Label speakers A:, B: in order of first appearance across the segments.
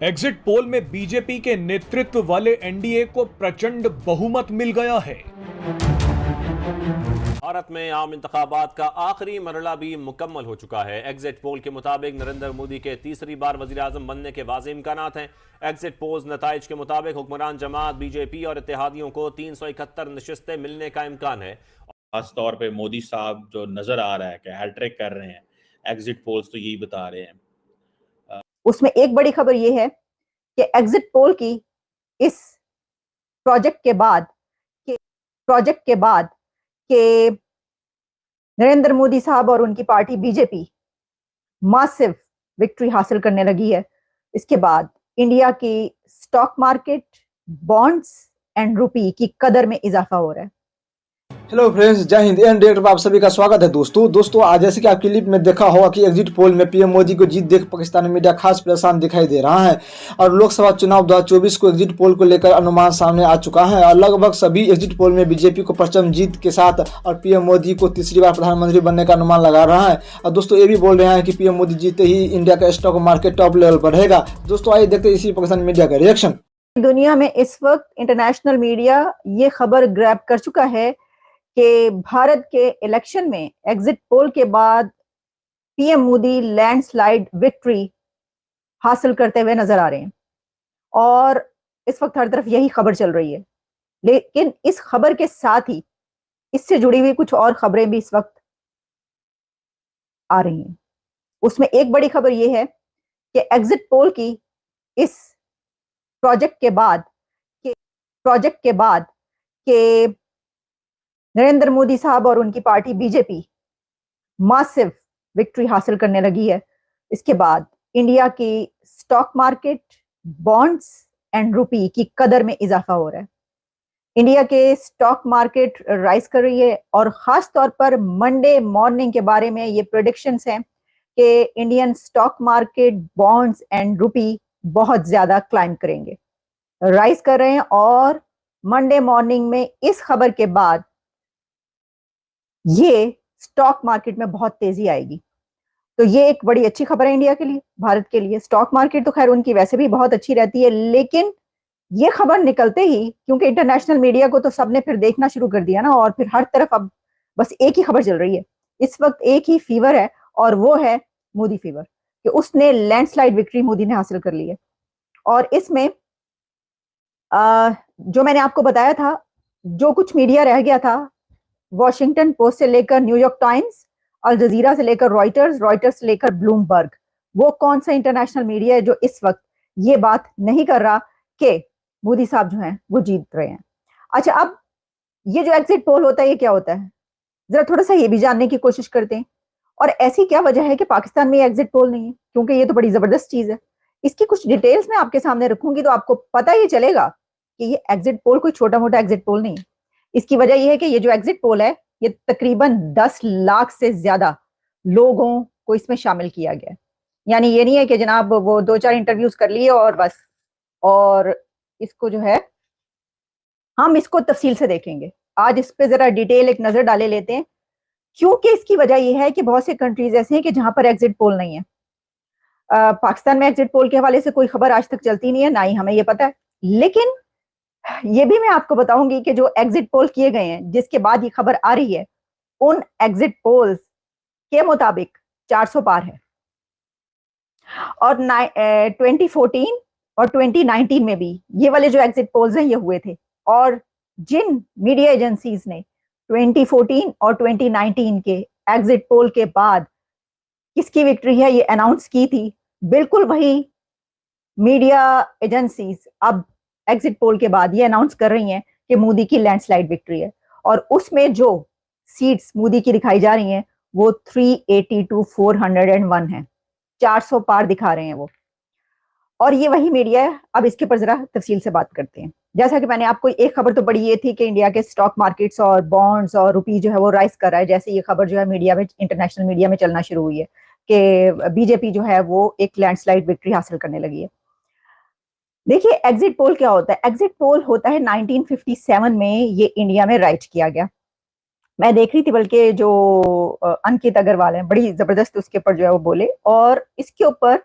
A: Exit poll में BJP के नेतृत्व वाले एनडीए को प्रचंड बहुमत मिल गया है।
B: भारत में आम इंतखाबात का आखिरी मरहला भी मुकम्मल हो चुका है। एग्जिट पोल के मुताबिक नरेंद्र मोदी के तीसरी बार वजीर आजम बनने के वाज़ेह इम्कानात हैं। एग्जिट पोल्स नताइज के मुताबिक हुक्मरान जमात बीजेपी और इत्तेहादियों को 371 नशिस्तें मिलने का इम्कान है।
C: खास तौर पे मोदी साहब जो नजर आ रहा है कि हैट्रिक कर रहे हैं, एग्जिट पोल्स तो यही बता रहे हैं।
D: उसमें एक बड़ी खबर यह है कि एग्जिट पोल की इस प्रोजेक्ट के बाद कि नरेंद्र मोदी साहब और उनकी पार्टी बीजेपी मासिव विक्ट्री हासिल करने लगी है। इसके बाद इंडिया की स्टॉक मार्केट, बॉन्ड्स एंड रुपी की कदर में इजाफा हो रहा है।
E: हेलो फ्रेंड्स, जय हिंद। एंड डायरेक्टर पर आप सभी का स्वागत है। दोस्तों आज जैसे कि आप क्लिप में देखा होगा कि एग्जिट पोल में पीएम मोदी को जीत देख पाकिस्तानी मीडिया खास परेशान दिखाई दे रहा है और लोकसभा चुनाव 2024 को एग्जिट पोल को लेकर अनुमान सामने आ चुका है और लगभग सभी एग्जिट पोल में बीजेपी को प्रचंड जीत के साथ और पीएम मोदी को तीसरी बार प्रधानमंत्री बनने का अनुमान लगा रहा है। और दोस्तों ये भी बोल रहे हैं कि पीएम मोदी जीते ही इंडिया का स्टॉक मार्केट टॉप लेवल पर रहेगा। दोस्तों आइए देखते हैं इसी पाकिस्तानी मीडिया का रिएक्शन।
D: दुनिया में इस वक्त इंटरनेशनल मीडिया ये खबर ग्रैब कर चुका है कि भारत के इलेक्शन में एग्जिट पोल के बाद पीएम मोदी लैंडस्लाइड विक्ट्री हासिल करते हुए नजर आ रहे हैं और इस वक्त हर तरफ यही खबर चल रही है। लेकिन इस खबर के साथ ही इससे जुड़ी हुई कुछ और खबरें भी इस वक्त आ रही हैं। उसमें एक बड़ी खबर यह है कि एग्जिट पोल की इस प्रोजेक्ट के बाद कि नरेंद्र मोदी साहब और उनकी पार्टी बीजेपी मासिव विक्ट्री हासिल करने लगी है। इसके बाद इंडिया की स्टॉक मार्केट, बॉन्ड्स एंड रुपी की कदर में इजाफा हो रहा है। इंडिया के स्टॉक मार्केट राइज कर रही है और खास तौर पर मंडे मॉर्निंग के बारे में ये प्रेडिक्शंस हैं कि Indian stock market, bonds and रुपी बहुत ज्यादा क्लाइम करेंगे, राइज कर रहे हैं और मंडे मॉर्निंग में इस खबर के बाद ये स्टॉक मार्केट में बहुत तेजी आएगी। तो ये एक बड़ी अच्छी खबर है इंडिया के लिए, भारत के लिए। स्टॉक मार्केट तो खैर उनकी वैसे भी बहुत अच्छी रहती है, लेकिन ये खबर निकलते ही, क्योंकि इंटरनेशनल मीडिया को तो सबने फिर देखना शुरू कर दिया ना, और फिर हर तरफ अब बस एक ही खबर चल रही है। इस वक्त एक ही फीवर है और वो है मोदी फीवर, कि उसने लैंडस्लाइड विक्ट्री मोदी ने हासिल कर ली है। और इसमें जो मैंने आपको बताया था, जो कुछ मीडिया रह गया था, वॉशिंगटन पोस्ट से लेकर न्यूयॉर्क टाइम्स, अल जजीरा से लेकर रॉयटर्स से लेकर ब्लूमबर्ग, वो कौन सा इंटरनेशनल मीडिया है जो इस वक्त ये बात नहीं कर रहा कि मोदी साहब जो हैं वो जीत रहे हैं। अच्छा, अब ये जो एग्जिट पोल होता है ये क्या होता है, जरा थोड़ा सा ये भी जानने की कोशिश करते हैं। और ऐसी क्या वजह है कि पाकिस्तान में एग्जिट पोल नहीं है, क्योंकि ये तो बड़ी जबरदस्त चीज है। इसकी कुछ डिटेल्स मैं आपके सामने रखूंगी तो आपको पता ही चलेगा कि ये एग्जिट पोल कोई छोटा मोटा एग्जिट पोल नहीं है। इसकी वजह यह है कि ये जो एग्जिट पोल है ये तकरीबन 10 लाख से ज्यादा लोगों को इसमें शामिल किया गया है। यानी ये नहीं है कि जनाब वो 2-4 इंटरव्यूज कर लिए और बस, और इसको जो है हम इसको तफसील से देखेंगे आज। इस पे जरा डिटेल एक नजर डाले लेते हैं, क्योंकि इसकी वजह यह है कि बहुत से कंट्रीज ऐसे हैं कि जहां पर एग्जिट पोल नहीं है। पाकिस्तान में एग्जिट पोल के हवाले से कोई खबर आज तक चलती नहीं है, ना ही हमें ये पता है। लेकिन ये भी मैं आपको बताऊंगी कि जो एग्जिट पोल किए गए हैं जिसके बाद ये खबर आ रही है, उन एग्जिट पोल्स के मुताबिक 400 पार है। और 2014 और 2019 में भी ये वाले जो एग्जिट पोल्स हैं ये हुए थे। और जिन मीडिया एजेंसीज ने 2014 और 2019 के एग्जिट पोल के बाद किसकी विक्ट्री है ये अनाउंस की थी, बिल्कुल वही मीडिया एजेंसीज अब एग्जिट पोल के बाद ये अनाउंस कर रही हैं कि मोदी की लैंडस्लाइड विक्ट्री है। और उसमें जो सीट्स मोदी की दिखाई जा रही हैं वो 380 टू 401 है, 400 पार दिखा रहे हैं वो। और ये वही मीडिया है। अब इसके ऊपर जरा तफसील से बात करते हैं। जैसा कि मैंने आपको, एक खबर तो बड़ी ये थी कि इंडिया के स्टॉक मार्केट्स और बॉन्ड्स और रुपी जो है वो राइज कर रहा है। जैसे ये खबर जो है मीडिया में, इंटरनेशनल मीडिया में चलना शुरू हुई है कि बीजेपी जो है वो एक लैंडस्लाइड विक्ट्री हासिल करने लगी है। देखिए एग्जिट पोल क्या होता है। एग्जिट पोल होता है 1957 में ये इंडिया में राइट किया गया। मैं देख रही थी, बल्कि जो अंकित अग्रवाल हैं बड़ी जबरदस्त उसके ऊपर जो है वो बोले, और इसके ऊपर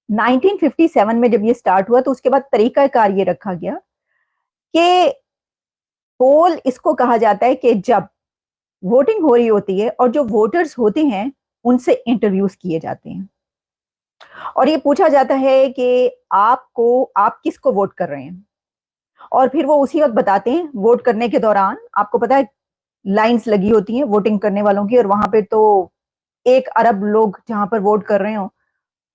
D: 1957 में जब ये स्टार्ट हुआ तो उसके बाद तरीकाकार ये रखा गया कि पोल इसको कहा जाता है कि जब वोटिंग हो रही होती है और जो वोटर्स होते हैं उनसे इंटरव्यूज किए जाते हैं और ये पूछा जाता है कि आप किसको वोट कर रहे हैं, और फिर वो उसी वक्त बताते हैं। वोट करने के दौरान आपको पता है लाइंस लगी होती हैं वोटिंग करने वालों की, और वहां पे तो 1 अरब लोग जहां पर वोट कर रहे हो,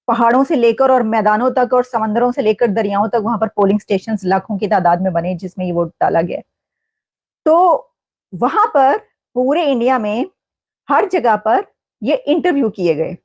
D: पहाड़ों से लेकर और मैदानों तक और समंदरों से लेकर दरियाओं तक वहां पर पोलिंग स्टेशन लाखों की तादाद में बने जिसमें ये वोट डाला गया। तो वहां पर पूरे इंडिया में हर जगह पर ये इंटरव्यू किए गए